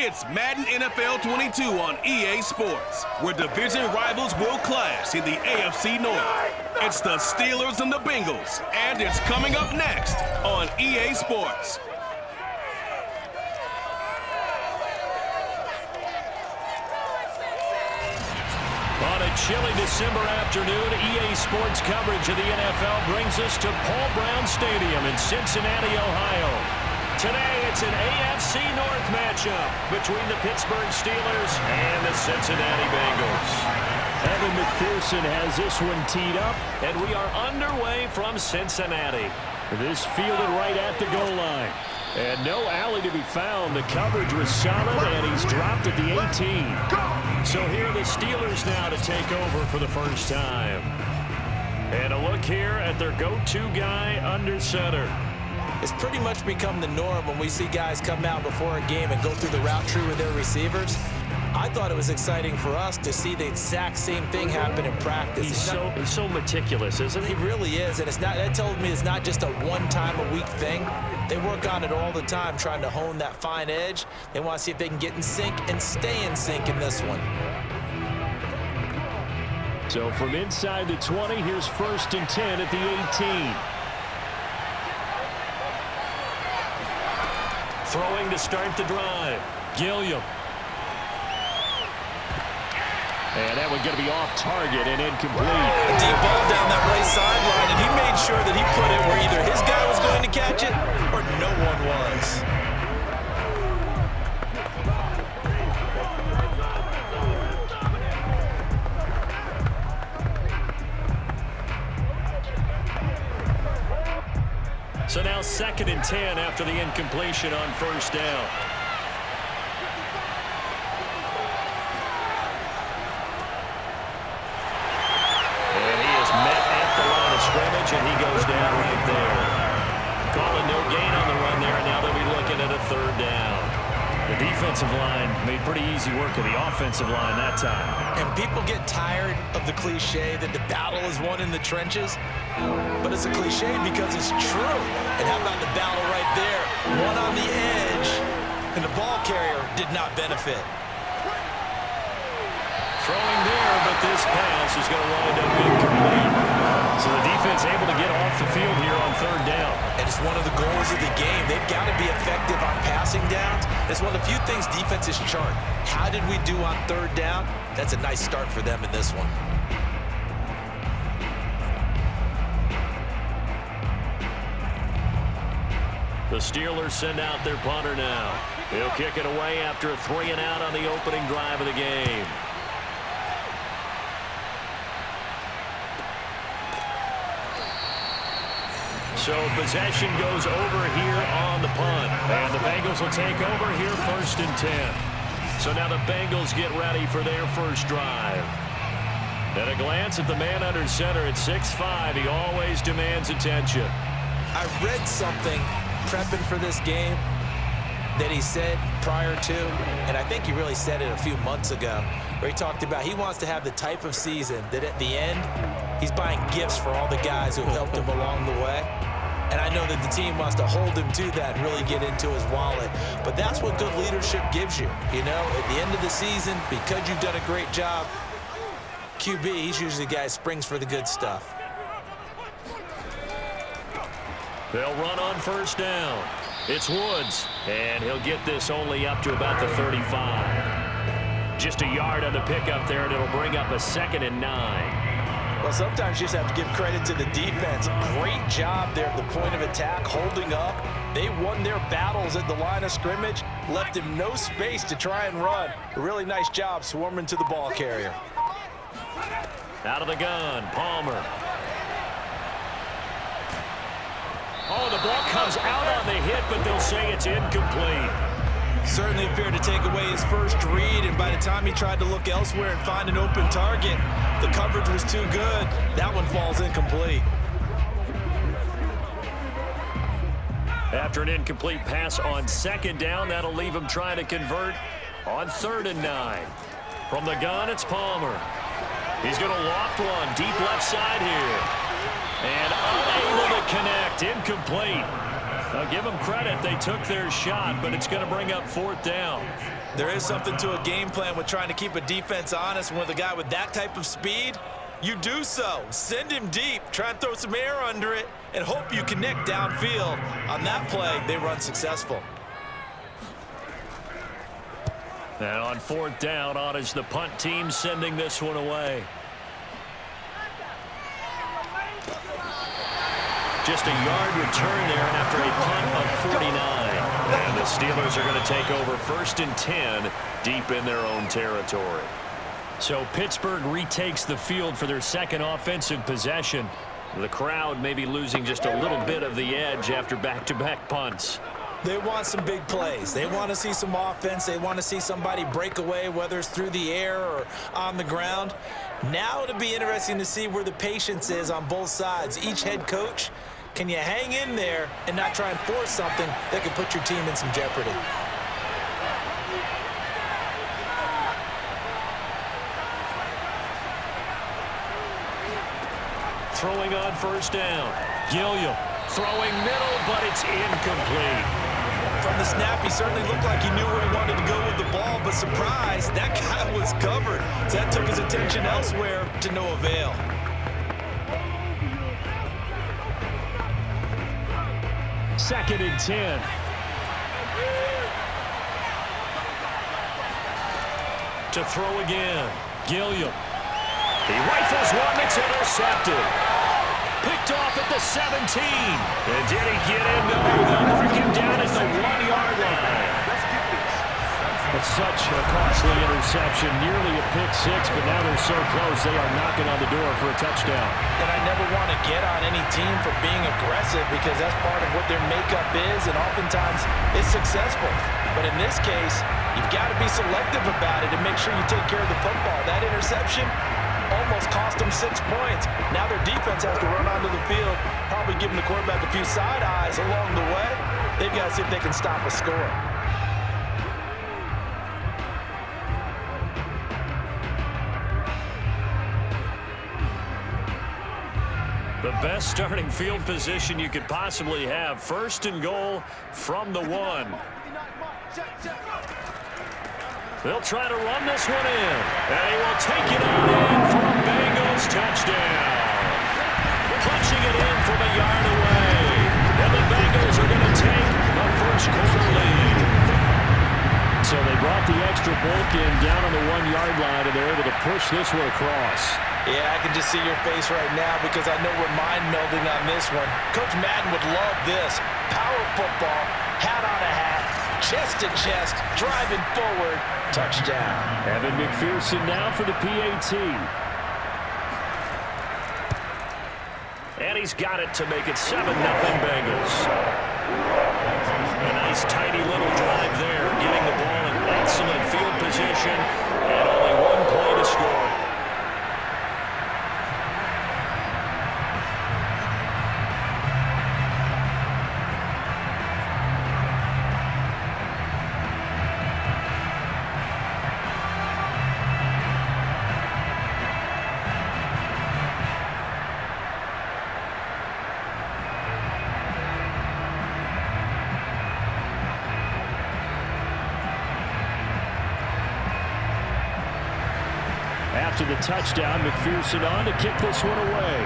It's Madden NFL 22 on EA Sports, where division rivals will clash in the AFC North. It's the Steelers and the Bengals, and it's coming up next on EA Sports. On a chilly December afternoon, EA Sports coverage of the NFL brings us to Paul Brown Stadium in Cincinnati, Ohio. Today, it's an AFC North matchup between the Pittsburgh Steelers and the Cincinnati Bengals. Evan McPherson has this one teed up, and we are underway from Cincinnati. This fielded right at the goal line. And no alley to be found. The coverage was solid, and he's dropped at the 18. So here are the Steelers now to take over for the first time. And a look here at their go-to guy under center. It's pretty much become the norm when we see guys come out before a game and go through the route tree with their receivers. I thought it was exciting for us to see the exact same thing happen in practice. He's so meticulous, isn't he? He really is, and that tells me it's not just a one-time-a-week thing. They work on it all the time, trying to hone that fine edge. They want to see if they can get in sync and stay in sync in this one. So from inside the 20, here's 1st and 10 at the 18. Throwing to start the drive. Gilliam. And that one going to be off target and incomplete. A deep ball down that right sideline, and he made sure that he put it where either his guy was going to catch it or no one was. So now 2nd and 10 after the incompletion on 1st down. And he is met at the line of scrimmage, and he goes down right there. Calling no gain on the run there, and now they'll be looking at a 3rd down. The defensive line made pretty easy work of the offensive line that time. And people get tired of the cliche that the battle is won in the trenches. But it's a cliche because it's true. And how about the battle right there? One on the edge, and the ball carrier did not benefit. Throwing there, but this pass is going to wind up incomplete. So the defense able to get off the field here on 3rd down. And it's one of the goals of the game. They've got to be effective on passing downs. It's one of the few things defenses chart. How did we do on 3rd down? That's a nice start for them in this one. The Steelers send out their punter now. He'll kick it away after a 3-and-out on the opening drive of the game. So possession goes over here on the punt. And the Bengals will take over here 1st and 10. So now the Bengals get ready for their first drive. At a glance at the man under center at 6'5", he always demands attention. I read something prepping for this game that he said prior to, and I think he really said it a few months ago, where he talked about he wants to have the type of season that at the end, he's buying gifts for all the guys who helped him along the way. And I know that the team wants to hold him to that and really get into his wallet. But that's what good leadership gives you. You know, at the end of the season, because you've done a great job, QB, he's usually the guy who springs for the good stuff. They'll run on 1st down. It's Woods, and he'll get this only up to about the 35. Just a yard on the pickup there, and it'll bring up a 2nd and 9. Well, sometimes you just have to give credit to the defense. Great job there at the point of attack, holding up. They won their battles at the line of scrimmage, left him no space to try and run. A really nice job swarming to the ball carrier. Out of the gun, Palmer. Oh, the ball comes out on the hit, but they'll say it's incomplete. Certainly appeared to take away his first read, and by the time he tried to look elsewhere and find an open target, the coverage was too good. That one falls incomplete. After an incomplete pass on 2nd down, that'll leave him trying to convert on 3rd and 9. From the gun, it's Palmer. He's going to loft one deep left side here. And unable to connect, incomplete. I'll give them credit. They took their shot, but it's going to bring up 4th down. There is something to a game plan with trying to keep a defense honest. With a guy with that type of speed, you do so. Send him deep. Try and throw some air under it and hope you connect downfield. On that play, they run successful. And on 4th down, on is the punt team sending this one away. Just a yard return there after a punt of 49. And the Steelers are going to take over 1st and 10 deep in their own territory. So Pittsburgh retakes the field for their second offensive possession. The crowd may be losing just a little bit of the edge after back-to-back punts. They want some big plays. They want to see some offense. They want to see somebody break away, whether it's through the air or on the ground. Now it'll be interesting to see where the patience is on both sides. Each head coach, can you hang in there and not try and force something that could put your team in some jeopardy? Throwing on 1st down. Gilliam throwing middle, but it's incomplete. From the snap, he certainly looked like he knew where he wanted to go with the ball, but surprise, that guy was covered. So that took his attention elsewhere to no avail. Second and 10. To throw again. Gilliam. He rifles one that's intercepted. Picked off at the 17. And did he get in? No, they'll mark him down at the 1-yard line. It's such a costly interception, nearly a pick six, but now they're so close they are knocking on the door for a touchdown. And I never want to get on any team for being aggressive because that's part of what their makeup is, and oftentimes it's successful. But in this case, you've got to be selective about it and make sure you take care of the football. That interception almost cost them 6 points. Now their defense has to run onto the field, probably giving the quarterback a few side eyes along the way. They've got to see if they can stop a score. The best starting field position you could possibly have. 1st and goal from the 1. They'll try to run this one in. And he will take it on in for a Bengals touchdown. Punching it in from a yard away. And the Bengals are going to take a first-quarter lead. So they brought the extra bulk in down on the 1-yard line, and they're able to push this one across. Yeah, I can just see your face right now because I know we're mind-melding on this one. Coach Madden would love this. Power football, hat on a hat, chest to chest, driving forward, touchdown. Evan McPherson now for the PAT. And he's got it to make it 7-0 Bengals. A nice tidy little drive there, getting the ball in excellent field position, and only 1 play to score. After the touchdown, McPherson on to kick this one away.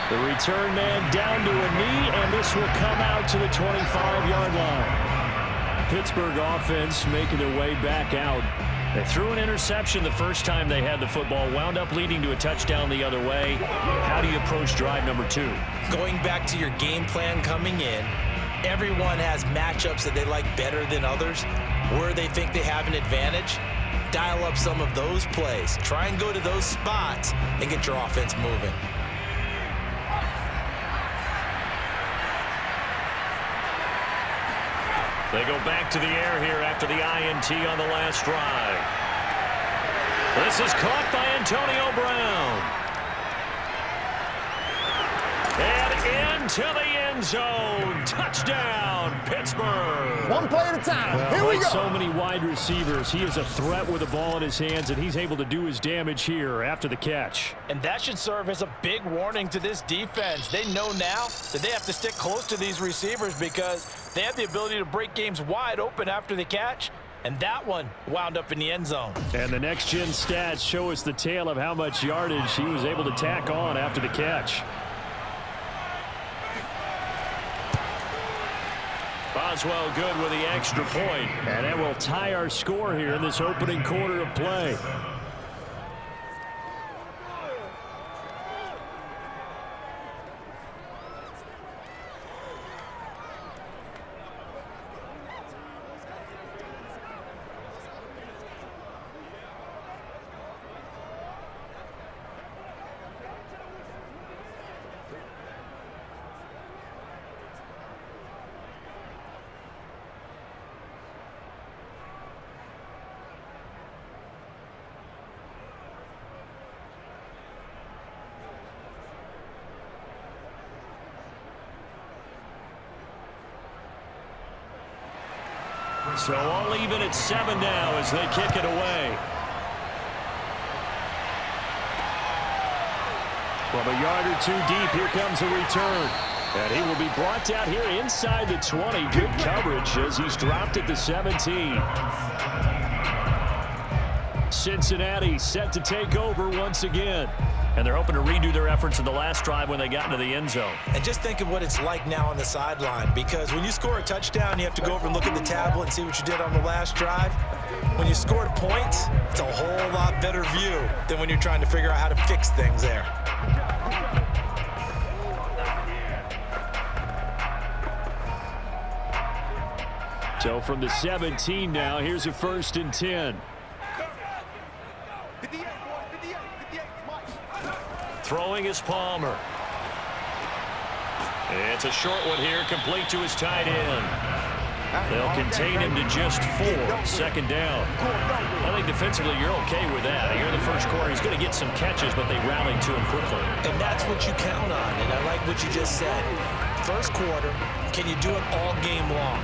The return man down to a knee, and this will come out to the 25-yard line. Pittsburgh offense making their way back out. They threw an interception the first time they had the football, wound up leading to a touchdown the other way. How do you approach drive number 2? Going back to your game plan coming in, everyone has matchups that they like better than others. Where they think they have an advantage, dial up some of those plays. Try and go to those spots and get your offense moving. They go back to the air here after the INT on the last drive. This is caught by Antonio Brown. And into the end zone. Touchdown, touchdown, Pittsburgh. One play at a time. Here we go. So many wide receivers, he is a threat with the ball in his hands, and he's able to do his damage here after the catch. And that should serve as a big warning to this defense. They know now that they have to stick close to these receivers because they have the ability to break games wide open after the catch. And that one wound up in the end zone. And the next-gen stats show us the tale of how much yardage he was able to tack on after the catch. Boswell good with the extra point. And that will tie our score here in this opening quarter of play. So all even at 7 now as they kick it away. From a yard or two deep, here comes a return. And he will be brought down here inside the 20. Good coverage as he's dropped at the 17. Cincinnati set to take over once again. And they're hoping to redo their efforts in the last drive when they got into the end zone. And just think of what it's like now on the sideline, because when you score a touchdown, you have to go over and look at the tablet and see what you did on the last drive. When you scored points, it's a whole lot better view than when you're trying to figure out how to fix things there. So from the 17 now, here's a 1st and 10. Throwing is Palmer. It's a short one here, complete to his tight end. They'll contain him to just 4, 2nd down. I think defensively you're okay with that. Here in the first quarter, he's going to get some catches, but they rallied to him quickly. And that's what you count on, and I like what you just said. First quarter, can you do it all game long?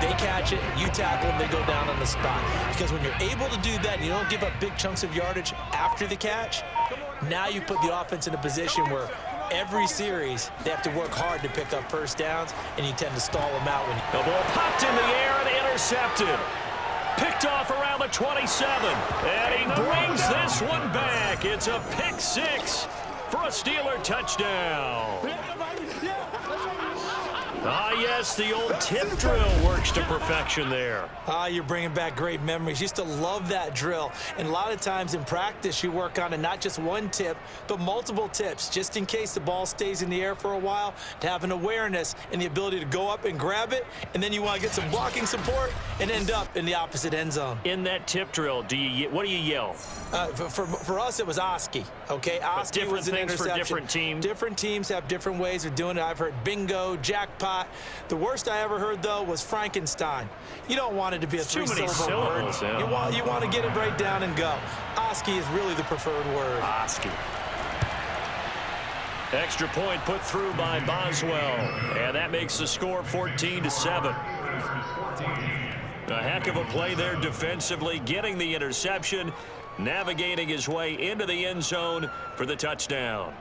They catch it, you tackle them, they go down on the spot. Because when you're able to do that and you don't give up big chunks of yardage after the catch, now you put the offense in a position where every series they have to work hard to pick up 1st downs, and you tend to stall them out. The ball popped in the air and intercepted. Picked off around the 27. And he brings this one back. It's a pick 6 for a Steeler touchdown. Ah, yes, the old tip drill works to perfection there. Ah, you're bringing back great memories. Used to love that drill. And a lot of times in practice, you work on it, not just one tip, but multiple tips, just in case the ball stays in the air for a while, to have an awareness and the ability to go up and grab it, and then you want to get some blocking support and end up in the opposite end zone. In that tip drill, what do you yell? For us, it was Oski, okay? Oski was an interception. For different teams? Different teams have different ways of doing it. I've heard bingo, jackpot. The worst I ever heard, though, was Frankenstein. You don't want it to be a 3-syllable word. Yeah. You want to get it right down and go. Oski is really the preferred word. Oski. Extra point put through by Boswell. And that makes the score 14-7. A heck of a play there defensively, getting the interception, navigating his way into the end zone for the touchdown.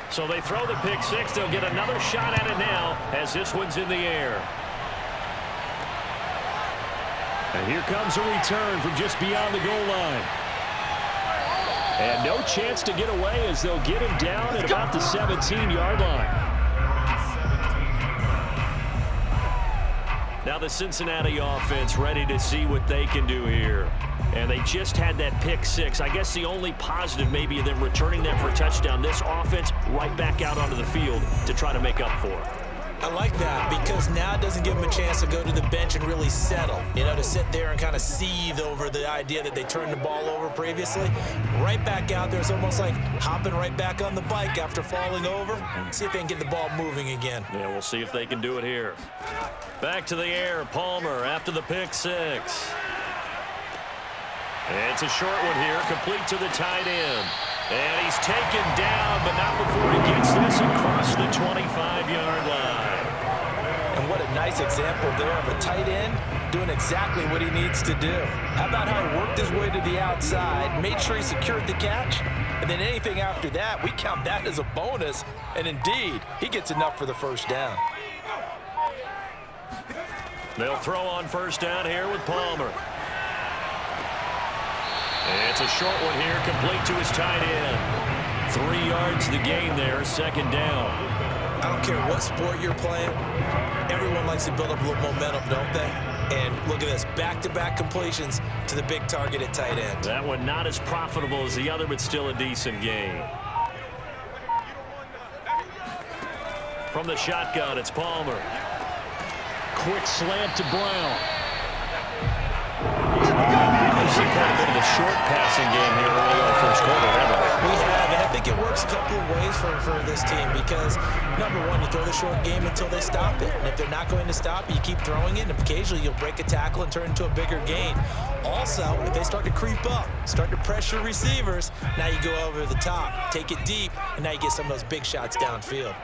So they throw the pick 6. They'll get another shot at it now as this one's in the air. And here comes a return from just beyond the goal line. And no chance to get away as they'll get him down at about the 17-yard line. Now the Cincinnati offense ready to see what they can do here. And they just had that pick 6. I guess the only positive maybe of them returning that for a touchdown. This offense right back out onto the field to try to make up for it. I like that because now it doesn't give him a chance to go to the bench and really settle, to sit there and kind of seethe over the idea that they turned the ball over previously. Right back out there, it's almost like hopping right back on the bike after falling over. See if they can get the ball moving again. Yeah, we'll see if they can do it here. Back to the air, Palmer after the pick six. It's a short one here, complete to the tight end. And he's taken down, but not before he gets this across the 25-yard line. And what a nice example there of a tight end doing exactly what he needs to do. How about how he worked his way to the outside, made sure he secured the catch, and then anything after that, we count that as a bonus. And indeed, he gets enough for the first down. They'll throw on first down here with Palmer. It's a short one here, complete to his tight end. 3 yards the gain there, second down. I don't care what sport you're playing. Everyone likes to build up a little momentum, don't they? And look at this, back-to-back completions to the big target at tight end. That one not as profitable as the other, but still a decent gain. From the shotgun, it's Palmer. Quick slant to Brown. We've seen quite a bit of the short passing game here early in the first quarter, haven't we? We have, and I think it works a couple of ways for this team because, number one, you throw the short game until they stop it. And if they're not going to stop it, you keep throwing it, and occasionally you'll break a tackle and turn it into a bigger gain. Also, if they start to creep up, start to pressure receivers, now you go over the top, take it deep, and now you get some of those big shots downfield.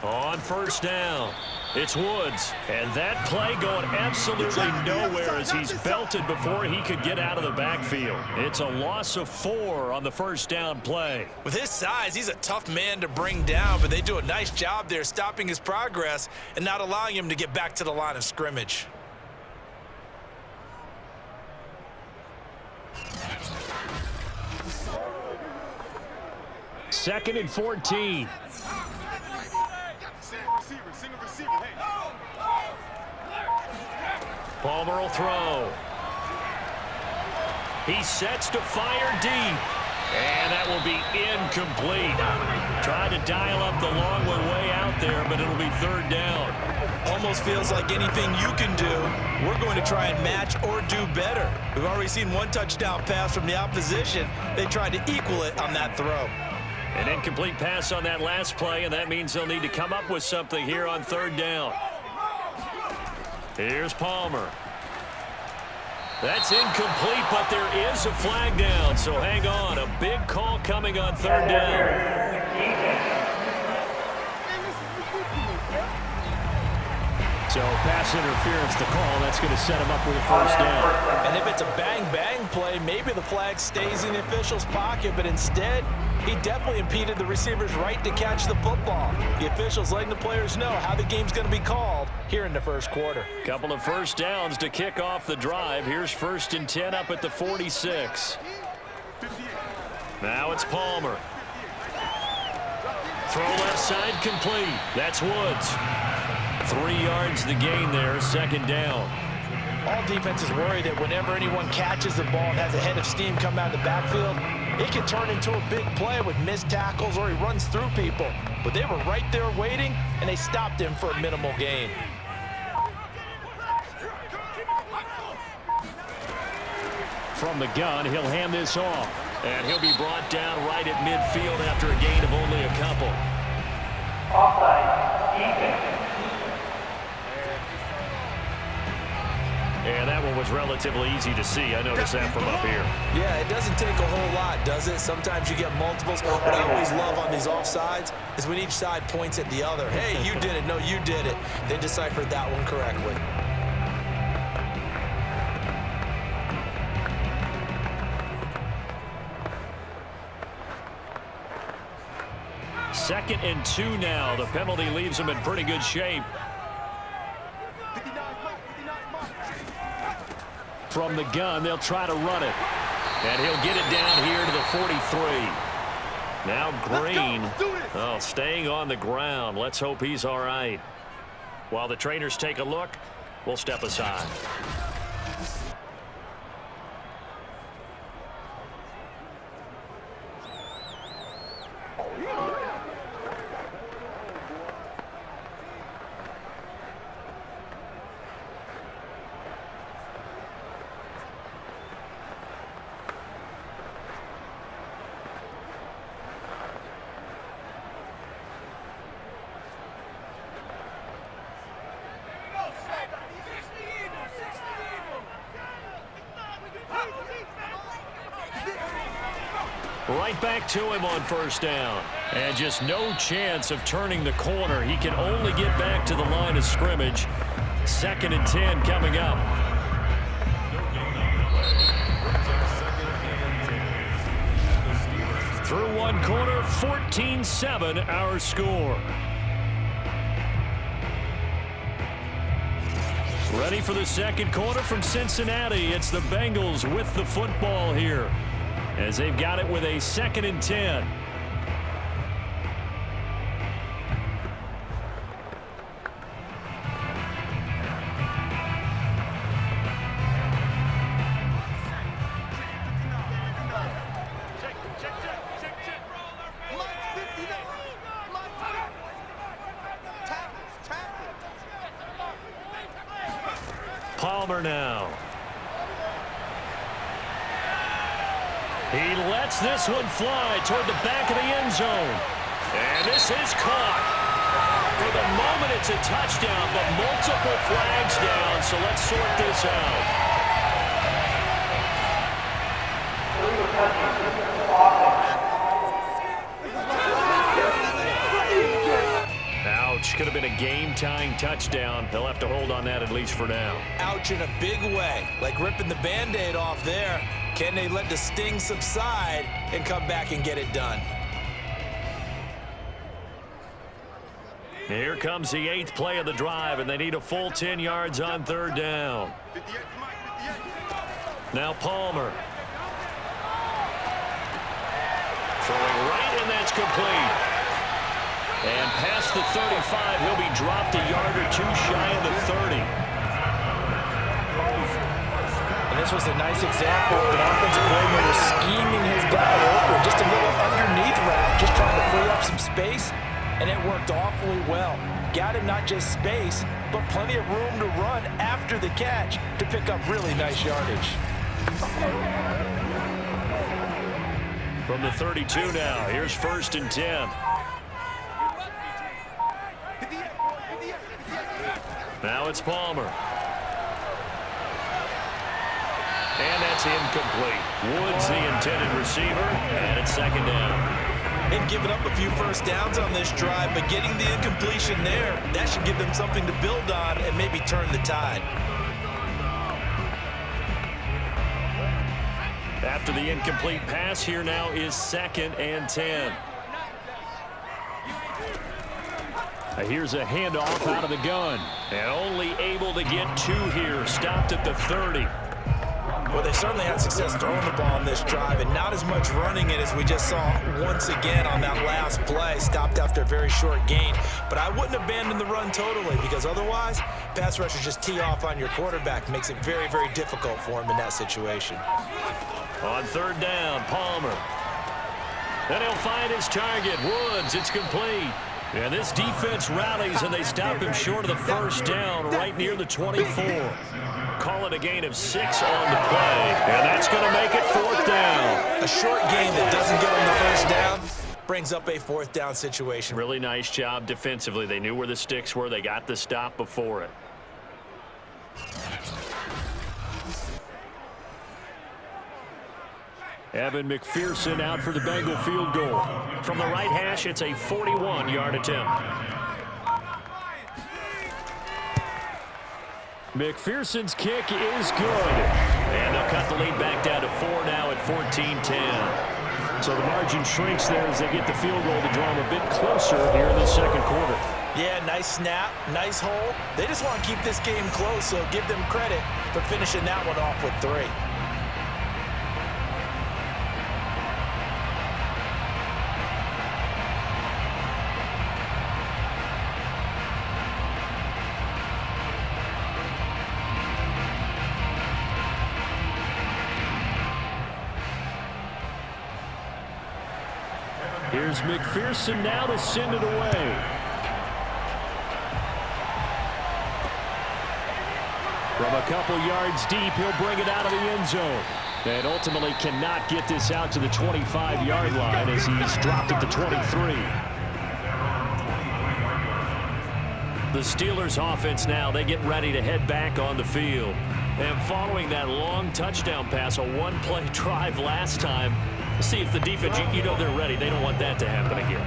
On first down, it's Woods. And that play going absolutely nowhere as he's belted before he could get out of the backfield. It's a loss of 4 on the first down play. With his size, he's a tough man to bring down, but they do a nice job there stopping his progress and not allowing him to get back to the line of scrimmage. Second and 14. Palmer will throw. He sets to fire deep. And that will be incomplete. Trying to dial up the long one way out there, but it'll be third down. Almost feels like anything you can do, we're going to try and match or do better. We've already seen one touchdown pass from the opposition. They tried to equal it on that throw. An incomplete pass on that last play, and that means they'll need to come up with something here on third down. Here's Palmer. That's incomplete, but there is a flag down, so hang on. A big call coming on third down. So pass interference, the call. That's going to set him up with a first down. And if it's a bang-bang play, maybe the flag stays in the official's pocket, but instead, he definitely impeded the receiver's right to catch the football. The officials letting the players know how the game's going to be called here in the first quarter. Couple of first downs to kick off the drive. Here's 1st and 10 up at the 46. Now it's Palmer. Throw left side complete. That's Woods. 3 yards the gain there, second down. All defenses worry that whenever anyone catches the ball and has a head of steam come out of the backfield, it can turn into a big play with missed tackles or he runs through people. But they were right there waiting, and they stopped him for a minimal gain. From the gun, he'll hand this off. And he'll be brought down right at midfield after a gain of only a couple. Offside, defense. And that one was relatively easy to see. I noticed that from up here. Yeah, it doesn't take a whole lot, does it? Sometimes you get multiples. What I always love on these offsides is when each side points at the other. Hey, you did it. No, you did it. They deciphered that one correctly. Second and 2 now. The penalty leaves him in pretty good shape. From the gun, they'll try to run it. And he'll get it down here to the 43. Now Green, staying on the ground. Let's hope he's all right. While the trainers take a look, we'll step aside. Right back to him on first down. And just no chance of turning the corner. He can only get back to the line of scrimmage. 2nd and 10 coming up. Through one quarter, 14-7 our score. Ready for the second quarter from Cincinnati. It's the Bengals with the football here, as they've got it with a 2nd and 10. Palmer now. He lets this one fly toward the back of the end zone. And this is caught. For the moment, it's a touchdown, but multiple flags down, so let's sort this out. Ouch, could have been a game-tying touchdown. They'll have to hold on that at least for now. Ouch in a big way, like ripping the Band-Aid off there. Can they let the sting subside and come back and get it done? Here comes the 8th play of the drive, and they need a full 10 yards on 3rd down. Now Palmer. Throwing right, and that's complete. And past the 35, he'll be dropped a yard or two shy of the 30. And this was a nice example of an offensive coordinator scheming his guy open. Just a little underneath route, just trying to free up some space, and it worked awfully well. Got him not just space, but plenty of room to run after the catch to pick up really nice yardage. From the 32 now, here's 1st and 10. Now it's Palmer. And that's incomplete. Woods the intended receiver, and it's 2nd down. They've given up a few first downs on this drive, but getting the incompletion there, that should give them something to build on and maybe turn the tide. After the incomplete pass, here now is 2nd and 10. Here's a handoff out of the gun. And only able to get 2 here. Stopped at the 30. Well, they certainly had success throwing the ball on this drive, and not as much running it as we just saw once again on that last play. Stopped after a very short gain. But I wouldn't abandon the run totally, because otherwise, pass rushers just tee off on your quarterback. Makes it very, very difficult for him in that situation. On 3rd down, Palmer. Then he'll find his target. Woods, it's complete. And this defense rallies, and they stop him short of the 1st down right near the 24. Call it a gain of 6 on the play, and that's going to make it 4th down. A short gain that doesn't get them the 1st down brings up a 4th down situation. Really nice job defensively. They knew where the sticks were. They got the stop before it. Evan McPherson out for the Bengal field goal. From the right hash, it's a 41-yard attempt. McPherson's kick is good. And they'll cut the lead back down to 4 now at 14-10. So the margin shrinks there as they get the field goal to draw them a bit closer here in the 2nd quarter. Yeah, nice snap, nice hold. They just want to keep this game close, so give them credit for finishing that one off with 3. Here's McPherson now to send it away. From a couple yards deep, he'll bring it out of the end zone. And ultimately cannot get this out to the 25-yard line as he's dropped at the 23. The Steelers offense now, they get ready to head back on the field. And following that long touchdown pass, a one-play drive last time, See if the defense, you know they're ready. They don't want that to happen again.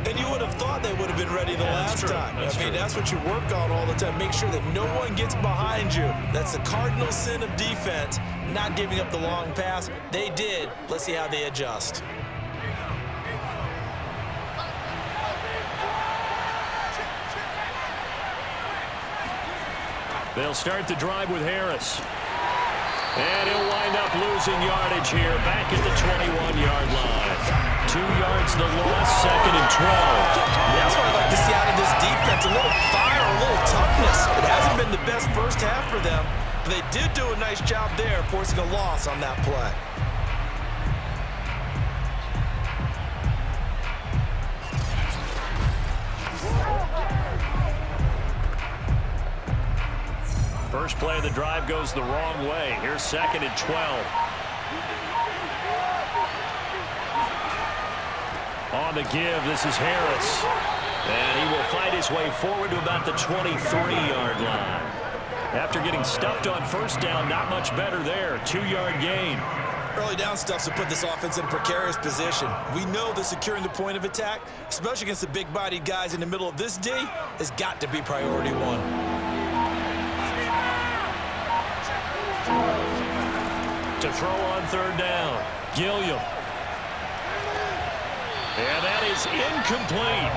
And you would have thought they would have been ready the last time. That's what you work on all the time. Make sure that no one gets behind you. That's the cardinal sin of defense, not giving up the long pass. They did. Let's see how they adjust. They'll start the drive with Harris. And he'll wind up losing yardage here, back at the 21-yard line. 2 yards the loss, 2nd and 12. That's what I'd like to see out of this defense. A little fire, a little toughness. It hasn't been the best first half for them, but they did do a nice job there, forcing a loss on that play. First play of the drive goes the wrong way. Here's 2nd and 12. On the give, this is Harris. And he will fight his way forward to about the 23-yard line. After getting stuffed on first down, not much better there. 2-yard gain. Early down stuff to put this offense in a precarious position. We know that securing the point of attack, especially against the big-bodied guys in the middle of this D, has got to be priority one. To throw on 3rd down, Gilliam. And that is incomplete.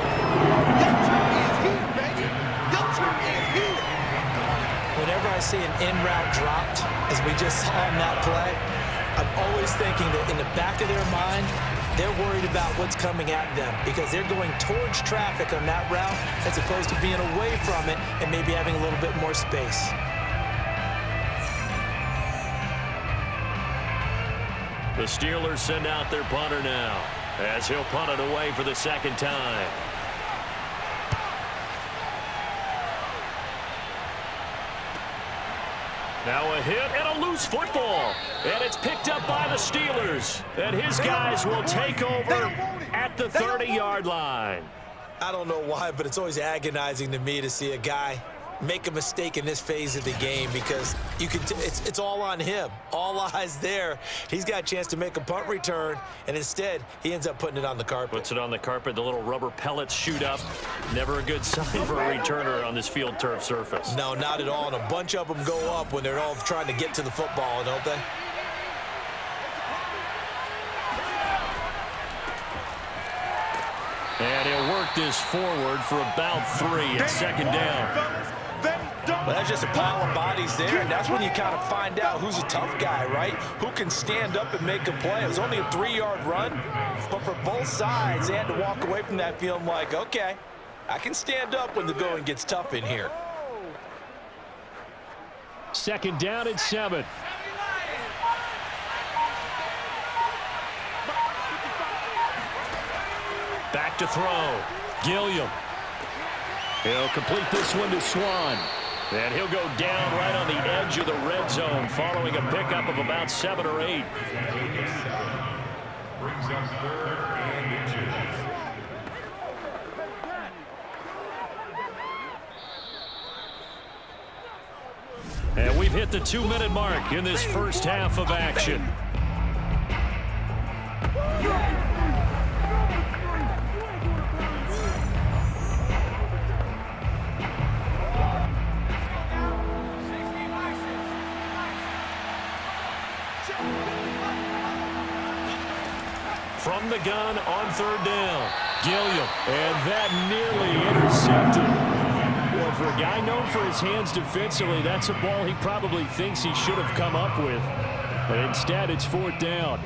Whenever I see an in-route dropped, as we just saw on that play, I'm always thinking that in the back of their mind, they're worried about what's coming at them because they're going towards traffic on that route as opposed to being away from it and maybe having a little bit more space. The Steelers send out their punter now as he'll punt it away for the 2nd time. Now a hit and a loose football. And it's picked up by the Steelers. And his guys will take over at the 30-yard line. I don't know why, but it's always agonizing to me to see a guy make a mistake in this phase of the game because you can it's all on him. All eyes there. He's got a chance to make a punt return, and instead he ends up putting it on the carpet. Puts it on the carpet. The little rubber pellets shoot up. Never a good sign for a returner on this field turf surface. No, not at all. And a bunch of them go up when they're all trying to get to the football, don't they? And he'll work this forward for about 3 at 2nd down. Well, that's just a pile of bodies there, and that's when you kind of find out who's a tough guy, right? Who can stand up and make a play. It was only a 3-yard run, but for both sides, they had to walk away from that feeling like, okay, I can stand up when the going gets tough in here. 2nd down and 7. Back to throw. Gilliam. He'll complete this one to Swann. And he'll go down right on the edge of the red zone following a pickup of about 7 or 8. Brings up 3rd and inches. And we've hit the 2-minute mark in this first half of action. From the gun on 3rd down, Gilliam, and that nearly intercepted. Well, for a guy known for his hands defensively, that's a ball he probably thinks he should have come up with. But instead, it's 4th down.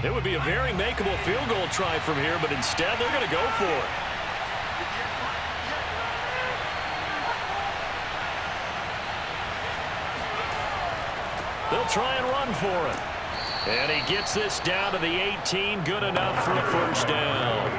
It would be a very makeable field goal try from here, but instead they're going to go for it. They'll try and run for it. And he gets this down to the 18, good enough for a 1st down.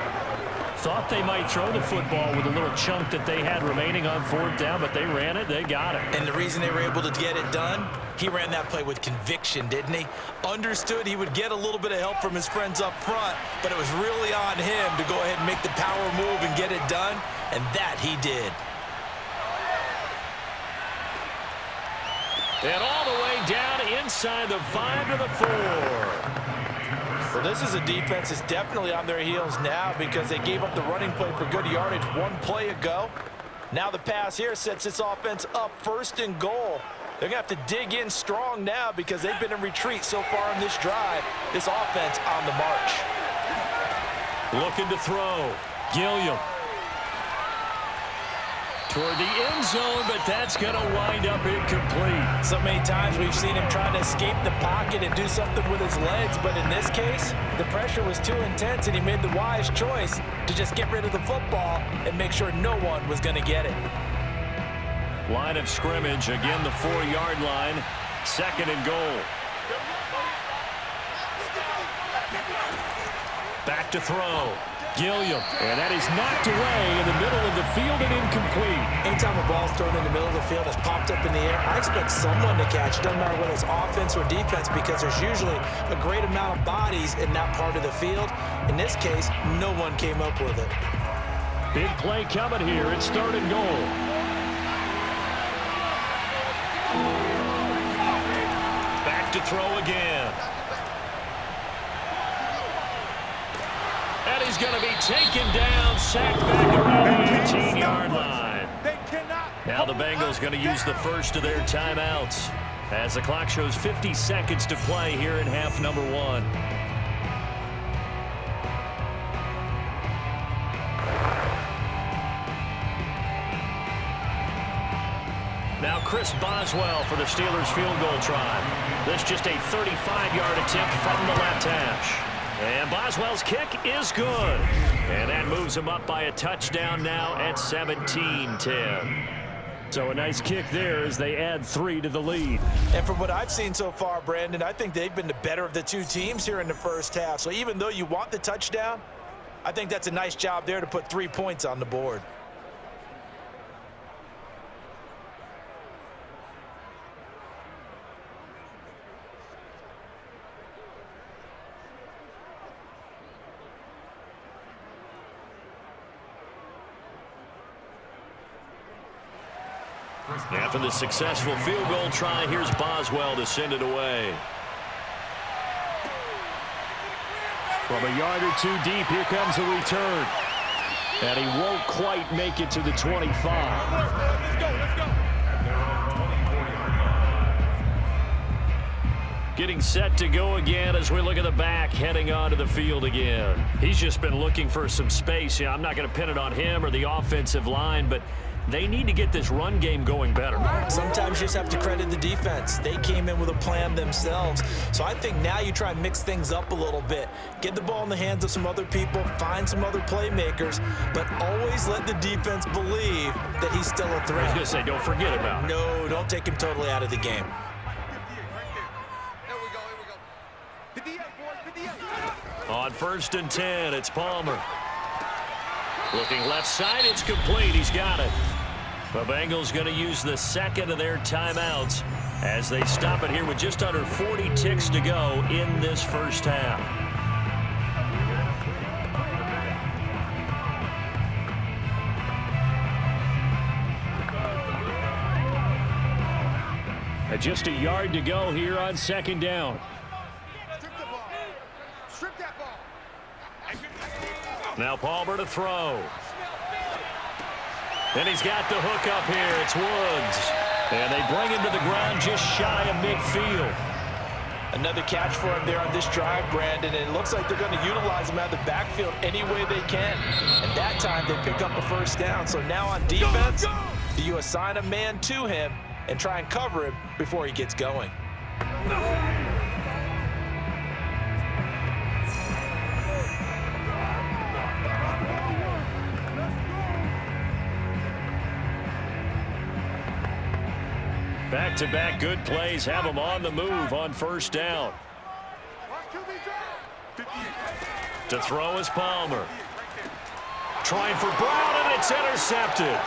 Thought they might throw the football with a little chunk that they had remaining on 4th down, but they ran it, they got it. And the reason they were able to get it done, he ran that play with conviction, didn't he? Understood he would get a little bit of help from his friends up front, but it was really on him to go ahead and make the power move and get it done, and that he did. And all the way down inside the 5 to the 4. Well, this is a defense that's definitely on their heels now because they gave up the running play for good yardage one play ago. Now the pass here sets this offense up 1st and goal. They're going to have to dig in strong now because they've been in retreat so far in this drive. This offense on the march. Looking to throw. Gilliam. Toward the end zone, but that's going to wind up incomplete. So many times we've seen him trying to escape the pocket and do something with his legs, but in this case, the pressure was too intense and he made the wise choice to just get rid of the football and make sure no one was going to get it. Line of scrimmage, again the 4-yard line, 2nd and goal. Back to throw. Gilliam, and that is knocked away in the middle of the field and incomplete. Anytime a ball's thrown in the middle of the field, it's popped up in the air, I expect someone to catch it, doesn't matter whether it's offense or defense, because there's usually a great amount of bodies in that part of the field. In this case, no one came up with it. Big play coming here. It's 3rd and goal. Back to throw again. And he's going to be taken down, sacked back around the 18-yard line. Now the Bengals going to use the first of their timeouts as the clock shows 50 seconds to play here in half number 1. Now Chris Boswell for the Steelers field goal try. This just a 35-yard attempt from the left hash. And Boswell's kick is good. And that moves him up by a touchdown now at 17-10. So a nice kick there as they add 3 to the lead. And from what I've seen so far, Brandon, I think they've been the better of the two teams here in the first half. So even though you want the touchdown, I think that's a nice job there to put 3 points on the board. After the successful field goal try, here's Boswell to send it away. From a yard or 2 deep, here comes a return. And he won't quite make it to the 25. Let's go. Getting set to go again as we look at the back heading onto the field again. He's just been looking for some space. Yeah, I'm not going to pin it on him or the offensive line, but they need to get this run game going better. Sometimes you just have to credit the defense. They came in with a plan themselves. So I think now you try and mix things up a little bit. Get the ball in the hands of some other people, find some other playmakers, but always let the defense believe that he's still a threat. I was going to say, don't forget about it. No, don't take him totally out of the game. On 1st and 10, it's Palmer. Looking left side, it's complete. He's got it. The Bengals going to use the 2nd of their timeouts as they stop it here with just under 40 ticks to go in this first half. Just a yard to go here on 2nd down. Strip that ball. Now Palmer to throw. And he's got the hook up here. It's Woods. And they bring him to the ground just shy of midfield. Another catch for him there on this drive, Brandon, and it looks like they're going to utilize him out of the backfield any way they can. And that time they pick up a first down. So now on defense, do you assign a man to him and try and cover him before he gets going? Back-to-back good plays have them on the move on 1st down. To throw is Palmer. Trying for Brown, and it's intercepted.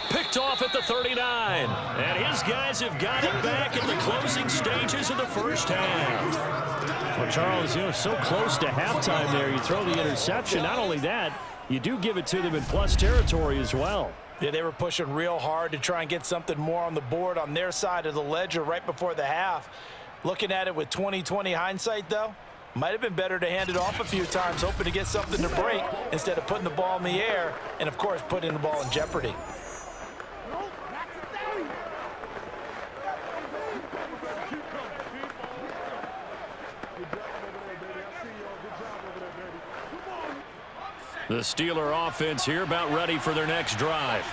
Picked off at the 39. And his guys have got it back in the closing stages of the first half. Well, Charles, so close to halftime there. You throw the interception. Not only that, you do give it to them in plus territory as well. Yeah, they were pushing real hard to try and get something more on the board on their side of the ledger right before the half. Looking at it with 20/20 hindsight, though, might have been better to hand it off a few times, hoping to get something to break instead of putting the ball in the air and, of course, putting the ball in jeopardy. The Steeler offense here about ready for their next drive.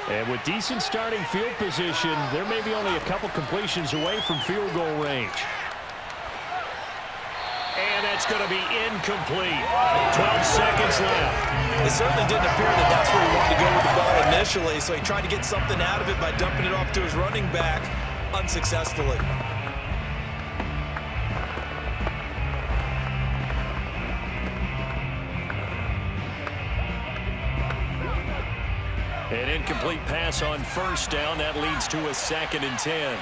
And with decent starting field position, they're maybe only a couple completions away from field goal range. And that's going to be incomplete. 12 seconds left. It certainly didn't appear that that's where he wanted to go with the ball initially, so he tried to get something out of it by dumping it off to his running back unsuccessfully. An incomplete pass on first down. That leads to a 2nd and 10.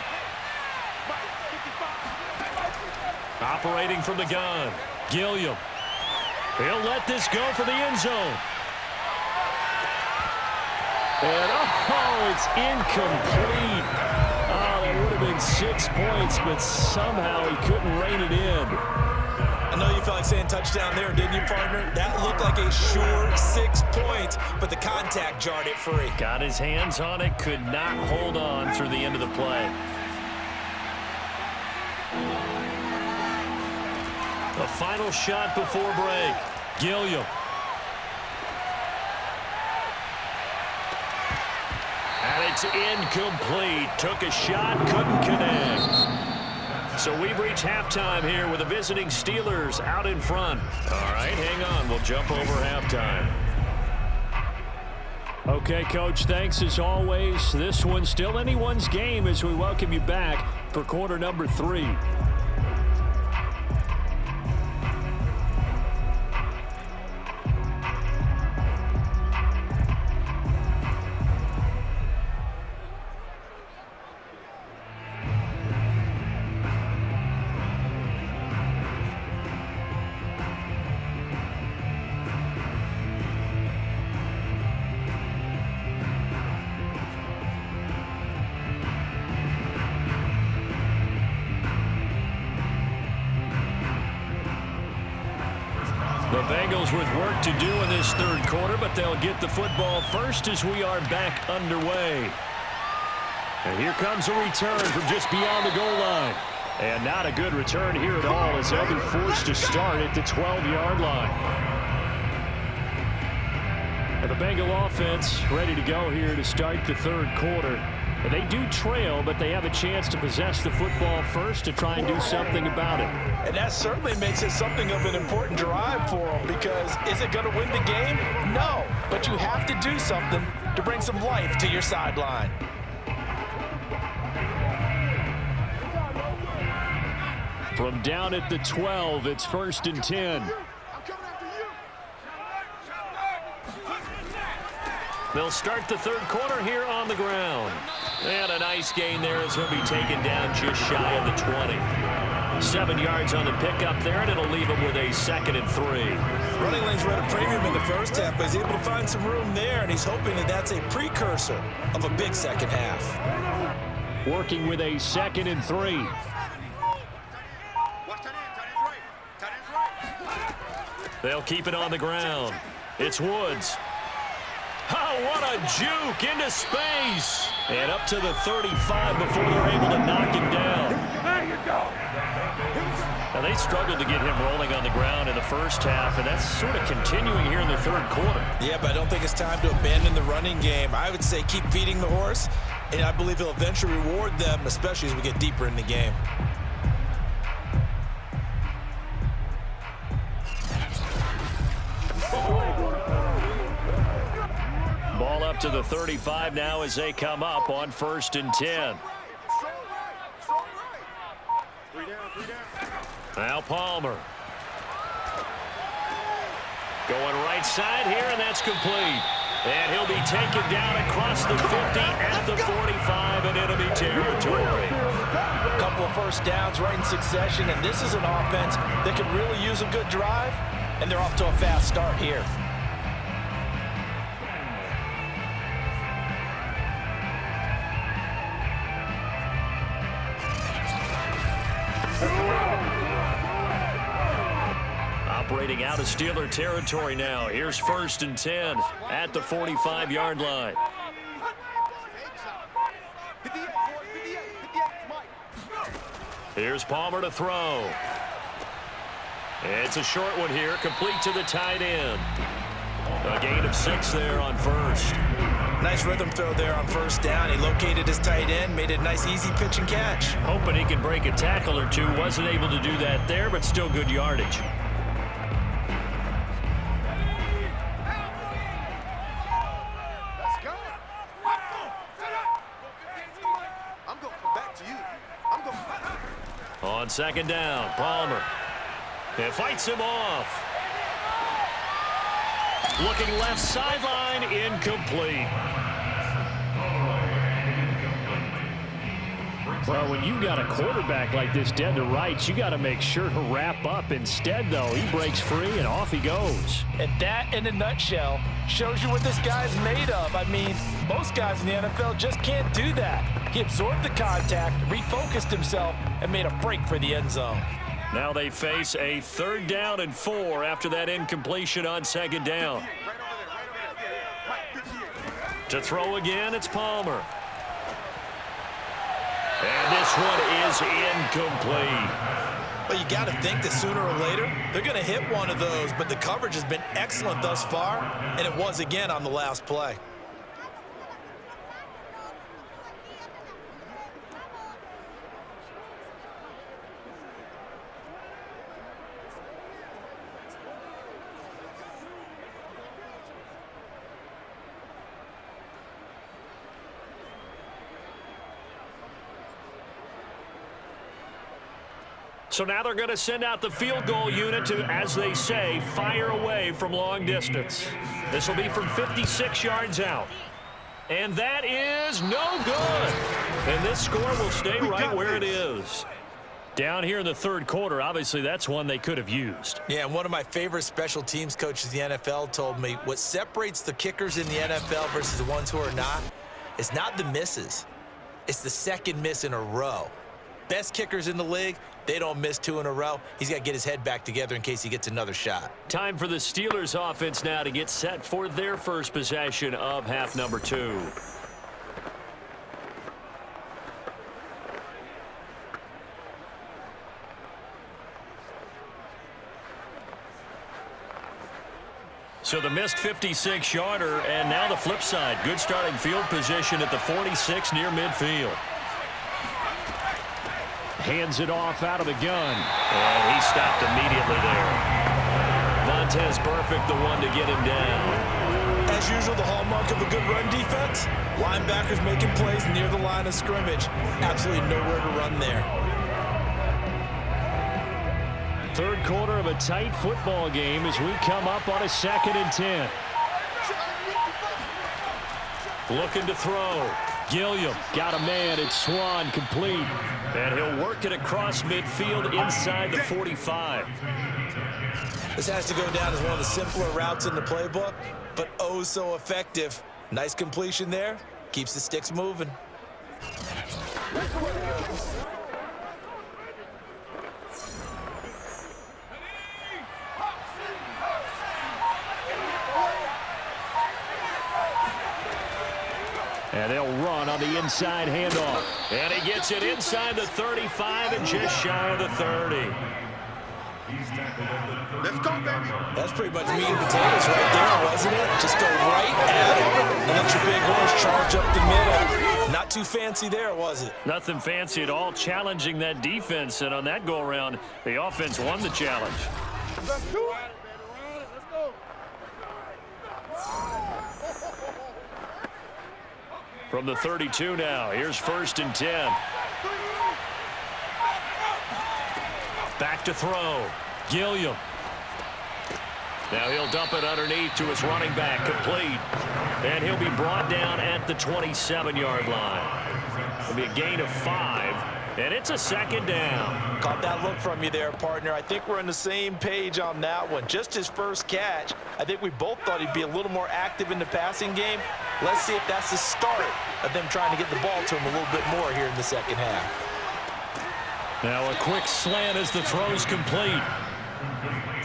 Operating from the gun, Gilliam. He'll let this go for the end zone. And, oh, it's incomplete. Oh, that would have been 6 points, but somehow he couldn't rein it in. I know you felt like saying touchdown there, didn't you, partner? That looked like a sure 6 points, but the contact jarred it free. Got his hands on it, could not hold on through the end of the play. The final shot before break. Gilliam. And it's incomplete. Took a shot, couldn't connect. So we've reached halftime here with the visiting Steelers out in front. All right, hang on. We'll jump over halftime. Okay, Coach, thanks as always. This one's still anyone's game as we welcome you back for quarter number 3. The Bengals with work to do in this third quarter, but they'll get the football first as we are back underway. And here comes a return from just beyond the goal line. And not a good return here at all as they'll be forced to start at the 12-yard line. And the Bengal offense ready to go here to start the third quarter. And they do trail, but they have a chance to possess the football first to try and do something about it. And that certainly makes it something of an important drive for them, because is it going to win the game? No, but you have to do something to bring some life to your sideline. From down at the 12, it's 1st and 10. They'll start the third quarter here on the ground. And a nice gain there as he'll be taken down just shy of the 20. 7 yards on the pickup there, and it'll leave him with a 2nd and 3. Running lanes were at a premium in the first half, but he's able to find some room there, and he's hoping that that's a precursor of a big second half. Working with a 2nd and 3. They'll keep it on the ground. It's Woods. Oh, what a juke into space. And up to the 35 before they're able to knock him down. There you go. Now, they struggled to get him rolling on the ground in the first half, and that's sort of continuing here in the third quarter. Yeah, but I don't think it's time to abandon the running game. I would say keep feeding the horse, and I believe he'll eventually reward them, especially as we get deeper in the game. Ball up to the 35 now as they come up on 1st and 10. Now Palmer. Going right side here, and that's complete. And he'll be taken down across the 50 at the 45 and enemy territory. A couple of first downs right in succession, and this is an offense that could really use a good drive, and they're off to a fast start here. operating out of Steeler territory now. Here's 1st and 10 at the 45-yard line. Here's Palmer to throw. It's a short one here, complete to the tight end. A gain of 6 there on 1st. Nice rhythm throw there on 1st down. He located his tight end, made it a nice easy pitch and catch. Hoping he can break a tackle or two. Wasn't able to do that there, but still good yardage. On 2nd down, Palmer. It fights him off. Looking left sideline, incomplete. Well, when you've got a quarterback like this dead to rights, you got to make sure to wrap up. Instead, though, he breaks free and off he goes. And that, in a nutshell, shows you what this guy's made of. I mean, most guys in the NFL just can't do that. He absorbed the contact, refocused himself, and made a break for the end zone. Now they face a 3rd down and 4 after that incompletion on 2nd down. To throw again, it's Palmer. And this one is incomplete. Well, you got to think that sooner or later, they're going to hit one of those, but the coverage has been excellent thus far, and it was again on the last play. So now they're going to send out the field goal unit to, as they say, fire away from long distance. This will be from 56 yards out. And that is no good. And this score will stay right where it is. Down here in the 3rd quarter, obviously that's one they could have used. Yeah, and one of my favorite special teams coaches in the NFL told me what separates the kickers in the NFL versus the ones who are not is not the misses. It's the 2nd miss in a row. Best kickers in the league, they don't miss 2 in a row. He's got to get his head back together in case he gets another shot. Time for the Steelers offense now to get set for their first possession of half number 2. So the missed 56-yarder, and now the flip side. Good starting field position at the 46 near midfield. Hands it off out of the gun. And he stopped immediately there. Montez Perfect, the one to get him down. As usual, the hallmark of a good run defense, linebackers making plays near the line of scrimmage. Absolutely nowhere to run there. 3rd quarter of a tight football game as we come up on a 2nd and 10. Looking to throw. Gilliam got a man. It's Swann complete. And he'll work it across midfield inside the 45. This has to go down as one of the simpler routes in the playbook, but oh so effective. Nice completion there. Keeps the sticks moving. And they'll run on the inside handoff. And he gets it inside the 35 and just shy of the 30. Let's go, baby. That's pretty much meat and potatoes right there, wasn't it? Just go right at him and let your big horse charge up the middle. Not too fancy there, was it? Nothing fancy at all, challenging that defense. And on that go-around, the offense won the challenge. Let's do it. Let's go. From the 32 now, here's 1st and 10. Back to throw. Gilliam. Now he'll dump it underneath to his running back, complete. And he'll be brought down at the 27-yard line. It'll be a gain of 5, and it's a 2nd down. Caught that look from you there, partner. I think we're on the same page on that one. Just his first catch. I think we both thought he'd be a little more active in the passing game. Let's see if that's the start of them trying to get the ball to him a little bit more here in the 2nd half. Now a quick slant as the throw's complete.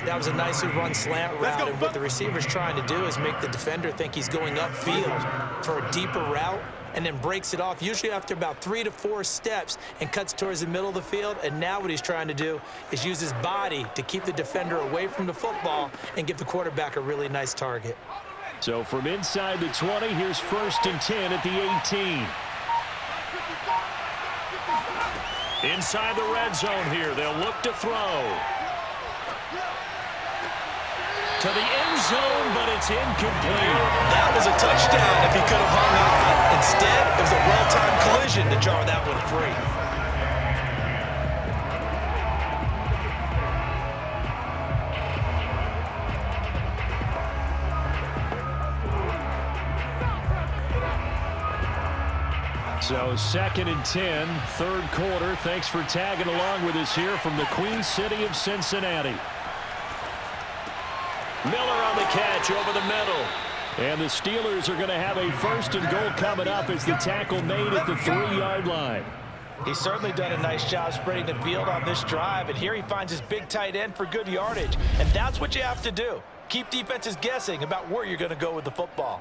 That was a nicely run slant route, and what the receiver's trying to do is make the defender think he's going upfield for a deeper route, and then breaks it off, usually after about 3 to 4 steps, and cuts towards the middle of the field. And now what he's trying to do is use his body to keep the defender away from the football and give the quarterback a really nice target. So from inside the 20, here's 1st and 10 at the 18. Inside the red zone here, they'll look to throw. To the end zone, but it's incomplete. That was a touchdown if he could have hung on. Instead, it was a well-timed collision to jar that one free. So 2nd and 10, 3rd quarter. Thanks for tagging along with us here from the Queen City of Cincinnati. Miller on the catch over the middle. And the Steelers are going to have a 1st and goal coming up as the tackle made at the 3-yard line. He's certainly done a nice job spreading the field on this drive, and here he finds his big tight end for good yardage. And that's what you have to do. Keep defenses guessing about where you're going to go with the football.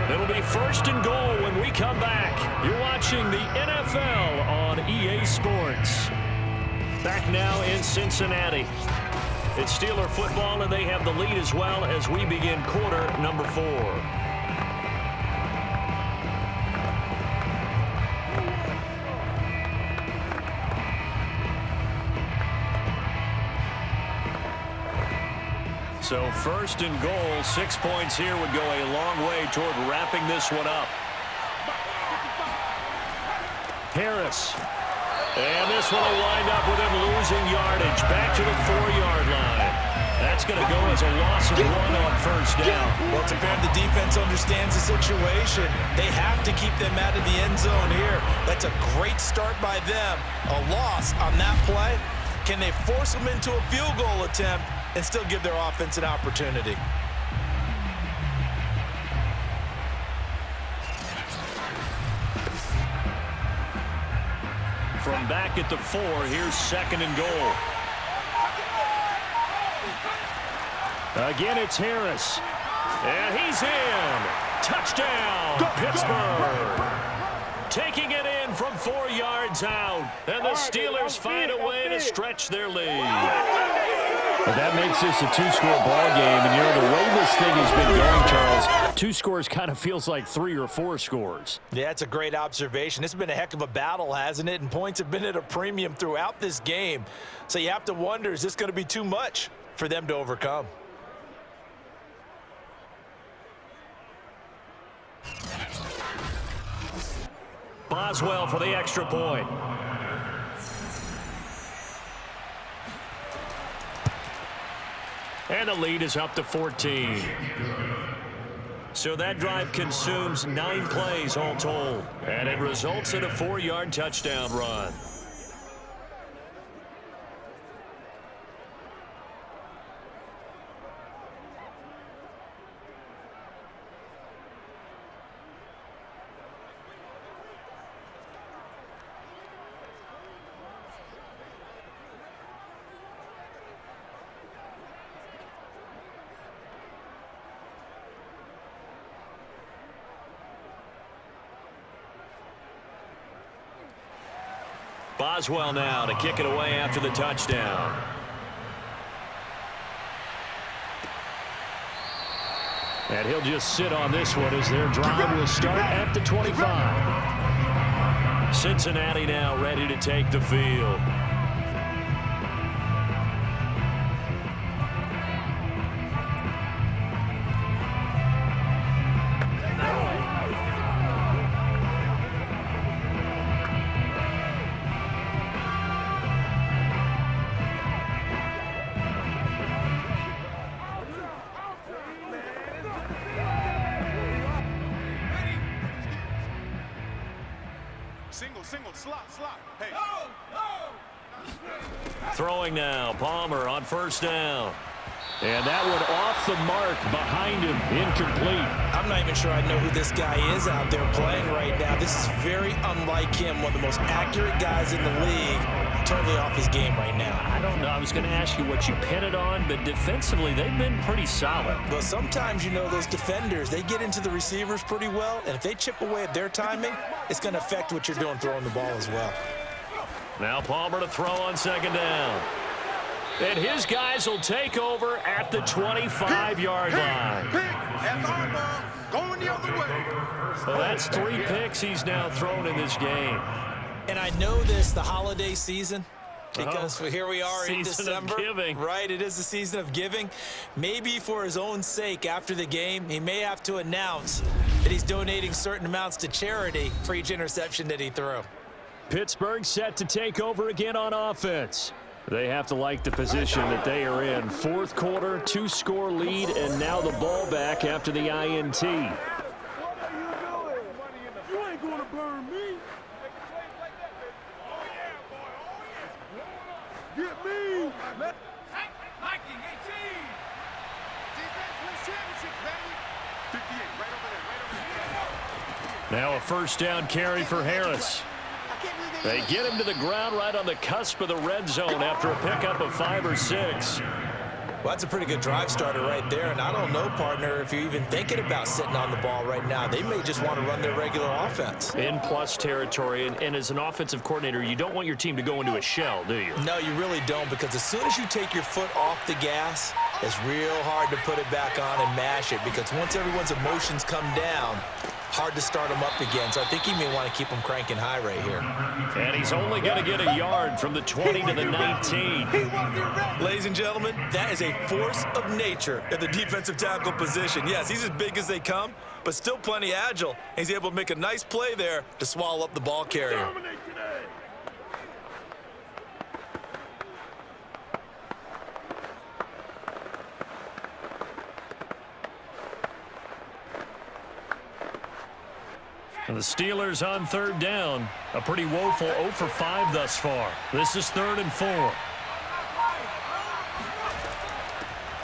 It'll be 1st and goal when we come back. You're watching the NFL on EA Sports. Back now in Cincinnati. It's Steeler football, and they have the lead as well as we begin quarter number 4. So 1st and goal, 6 points here would go a long way toward wrapping this one up. Harris. And this one will wind up with him losing yardage. Back to the 4-yard line. That's going to go as a loss of 1 on 1st down. Well, it's apparent the defense understands the situation. They have to keep them out of the end zone here. That's a great start by them. A loss on that play. Can they force them into a field goal attempt and still give their offense an opportunity? From back at the 4, here's 2nd and goal. Again, it's Harris. And he's in. Touchdown, Pittsburgh. Taking it in from 4 yards out. And the Steelers find a way to stretch their lead. Well, that makes this a 2-score ball game, and the way this thing has been going, Charles, 2 scores kind of feels like 3 or 4 scores. Yeah, that's a great observation. It's been a heck of a battle, hasn't it? And points have been at a premium throughout this game. So you have to wonder, is this going to be too much for them to overcome? Boswell for the extra point. And the lead is up to 14. So that drive consumes 9 plays all told. And it results in a 4-yard touchdown run. Boswell now to kick it away after the touchdown. And he'll just sit on this one as their drive will start at the 25. Cincinnati now ready to take the field. Single, slot. Hey. Throwing now, Palmer on first down. And that one off the mark behind him, incomplete. I'm not even sure I know who this guy is out there playing right now. This is very unlike him, one of the most accurate guys in the league. Totally off his game right now. I don't know. I was going to ask you what you pin it on, but defensively, they've been pretty solid. But sometimes, you know, those defenders, they get into the receivers pretty well, and if they chip away at their timing, it's going to affect what you're doing throwing the ball as well. Now Palmer to throw on second down. And his guys will take over at the 25-yard line. That's our ball. Going the other way. So that's 3 picks he's now thrown in this game. And I know this, the holiday season, because here we are in December. Season of giving. Right, it is the season of giving. Maybe for his own sake after the game, he may have to announce that he's donating certain amounts to charity for each interception that he threw. Pittsburgh set to take over again on offense. They have to like the position that they are in. Fourth quarter, 2-score lead, and now the ball back after the INT. What are you doing? You ain't going to burn me. Get me. Hiking 18. Defense wins championship, baby. 58, right over there. Now a first down carry for Harris. They get him to the ground right on the cusp of the red zone after a pickup of 5 or 6. Well, that's a pretty good drive starter right there, and I don't know, partner, if you're even thinking about sitting on the ball right now. They may just want to run their regular offense. In plus territory, and as an offensive coordinator, you don't want your team to go into a shell, do you? No, you really don't, because as soon as you take your foot off the gas, it's real hard to put it back on and mash it, because once everyone's emotions come down, hard to start them up again. So I think he may want to keep them cranking high right here. And he's only going to get a yard from the 20 to the 19. Ladies and gentlemen, that is a force of nature at the defensive tackle position. Yes, he's as big as they come, but still plenty agile. He's able to make a nice play there to swallow up the ball carrier. And the Steelers on third down. A pretty woeful 0 for 5 thus far. This is 3rd and 4.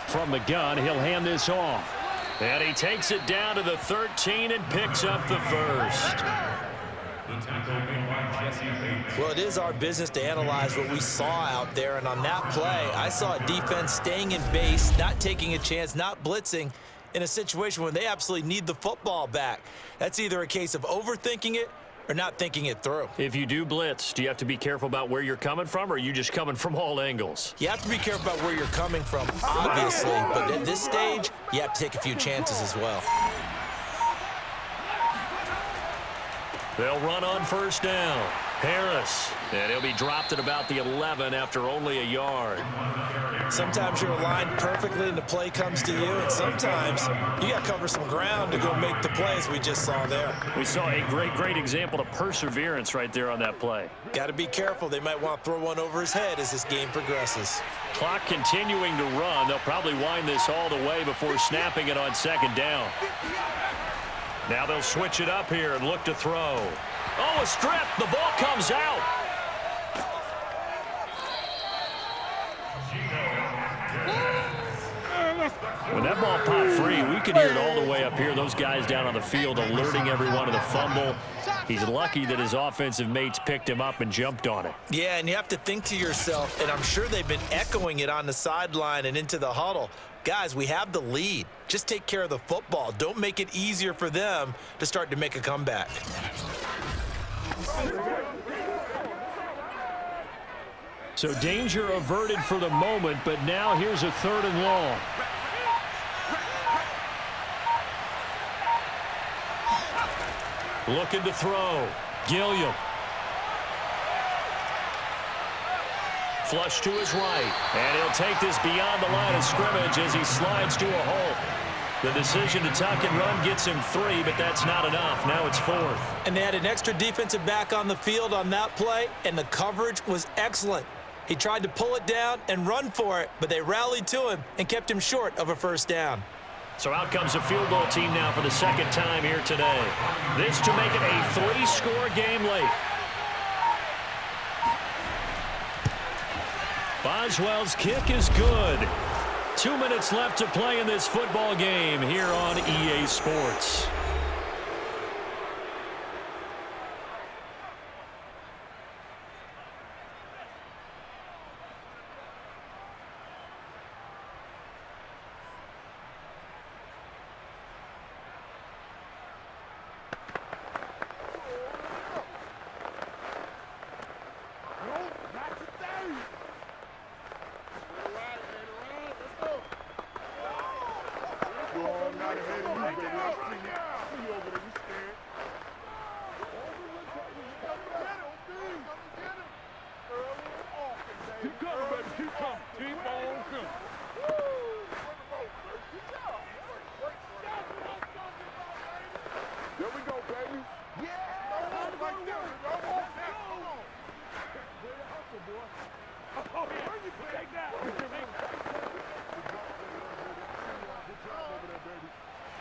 From the gun, he'll hand this off. And he takes it down to the 13 and picks up the first. Well, it is our business to analyze what we saw out there. And on that play, I saw a defense staying in base, not taking a chance, not blitzing, in a situation where they absolutely need the football back. That's either a case of overthinking it or not thinking it through. If you do blitz, do you have to be careful about where you're coming from, or are you just coming from all angles? You have to be careful about where you're coming from, obviously, but at this stage, you have to take a few chances as well. They'll run on first down. Harris, and he'll be dropped at about the 11 after only a yard. Sometimes you're aligned perfectly and the play comes to you, and sometimes you got to cover some ground to go make the plays we just saw there. We saw a great example of perseverance right there on that play. Got to be careful. They might want to throw one over his head as this game progresses. Clock continuing to run. They'll probably wind this all the way before snapping it on second down. Now they'll switch it up here and look to throw. Oh, a strip. The ball comes out. When that ball popped free, we could hear it all the way up here. Those guys down on the field alerting everyone of the fumble. He's lucky that his offensive mates picked him up and jumped on it. Yeah, and you have to think to yourself, and I'm sure they've been echoing it on the sideline and into the huddle. Guys, we have the lead. Just take care of the football. Don't make it easier for them to start to make a comeback. So danger averted for the moment, but now here's a 3rd and long. Looking to throw. Gilliam. Flush to his right. And he'll take this beyond the line of scrimmage as he slides to a hole. The decision to tuck and run gets him 3, but that's not enough. Now it's 4th. And they had an extra defensive back on the field on that play, and the coverage was excellent. He tried to pull it down and run for it, but they rallied to him and kept him short of a first down. So out comes a field goal team now for the second time here today. This to make it a 3-score game late. Boswell's kick is good. 2 minutes left to play in this football game here on EA Sports.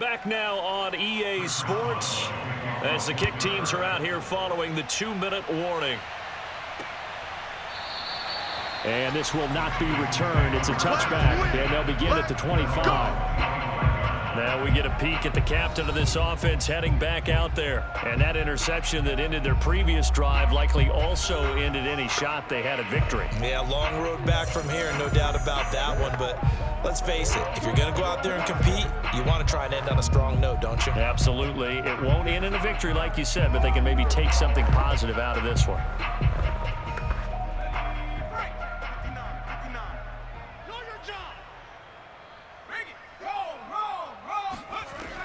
Back now on EA Sports as the kick teams are out here following the 2-minute warning. And this will not be returned. It's a touchback, and they'll begin at the 25. Now we get a peek at the captain of this offense heading back out there. And that interception that ended their previous drive likely also ended any shot they had at victory. Yeah, long road back from here, no doubt about that one. But let's face it, if you're going to go out there and compete, you want to try and end on a strong note, don't you? Absolutely. It won't end in a victory like you said, but they can maybe take something positive out of this one.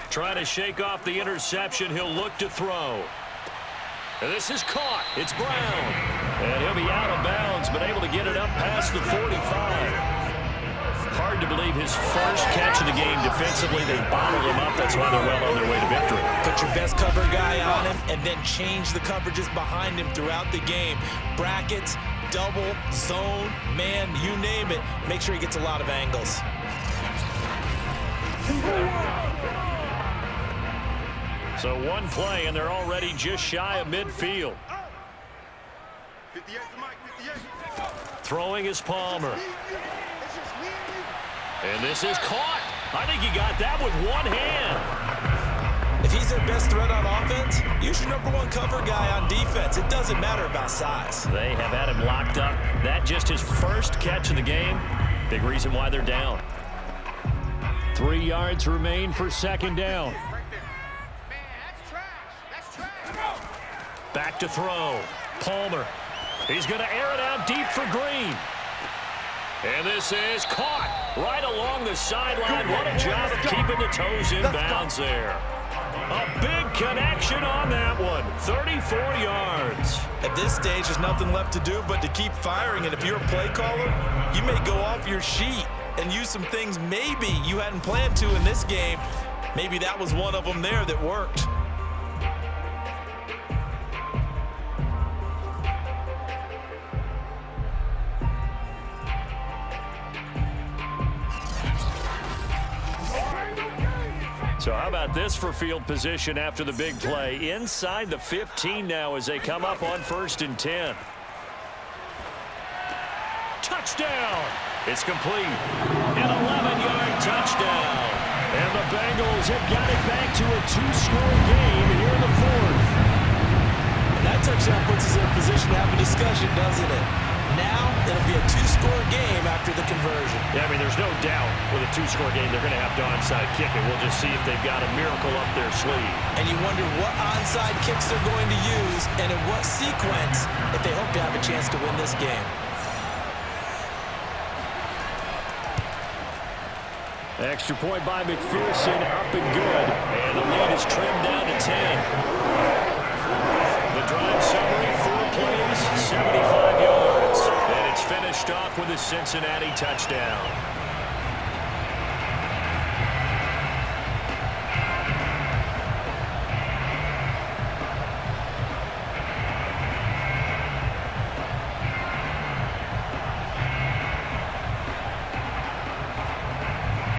Trying to shake off the interception. He'll look to throw. And this is caught. It's Brown. And he'll be out of bounds, but able to get it up past the 45. Hard to believe his first catch of the game defensively. They bottled him up. That's why they're well on their way to victory. Put your best cover guy on him and then change the coverages behind him throughout the game. Brackets, double, zone, man, you name it. Make sure he gets a lot of angles. So one play, and they're already just shy of midfield. Throwing is Palmer. And this is caught. I think he got that with one hand. If he's their best threat on offense, use your #1 cover guy on defense. It doesn't matter about size. They have had him locked up. That just his first catch of the game. Big reason why they're down. 3 yards remain for second down. Back to throw. Palmer. He's going to air it out deep for Green. And this is caught right along the sideline. What a job of keeping the toes in bounds there. A big connection on that one. 34 yards. At this stage, there's nothing left to do but to keep firing. And if you're a play caller, you may go off your sheet and use some things maybe you hadn't planned to in this game. Maybe that was one of them there that worked. So how about this for field position after the big play? Inside the 15 now as they come up on 1st and 10. Touchdown! It's complete. An 11-yard touchdown. And the Bengals have got it back to a 2-score game here in the 4th. And that touchdown puts us in a position to have a discussion, doesn't it? Now, it'll be a 2-score game after the conversion. Yeah, I mean, there's no doubt with a 2-score game, they're going to have to onside kick it. We'll just see if they've got a miracle up their sleeve. And you wonder what onside kicks they're going to use and in what sequence if they hope to have a chance to win this game. Extra point by McPherson, up and good. And the lead is trimmed down to 10. The drive summary, 4 plays, 75 yards. And it's finished off with a Cincinnati touchdown.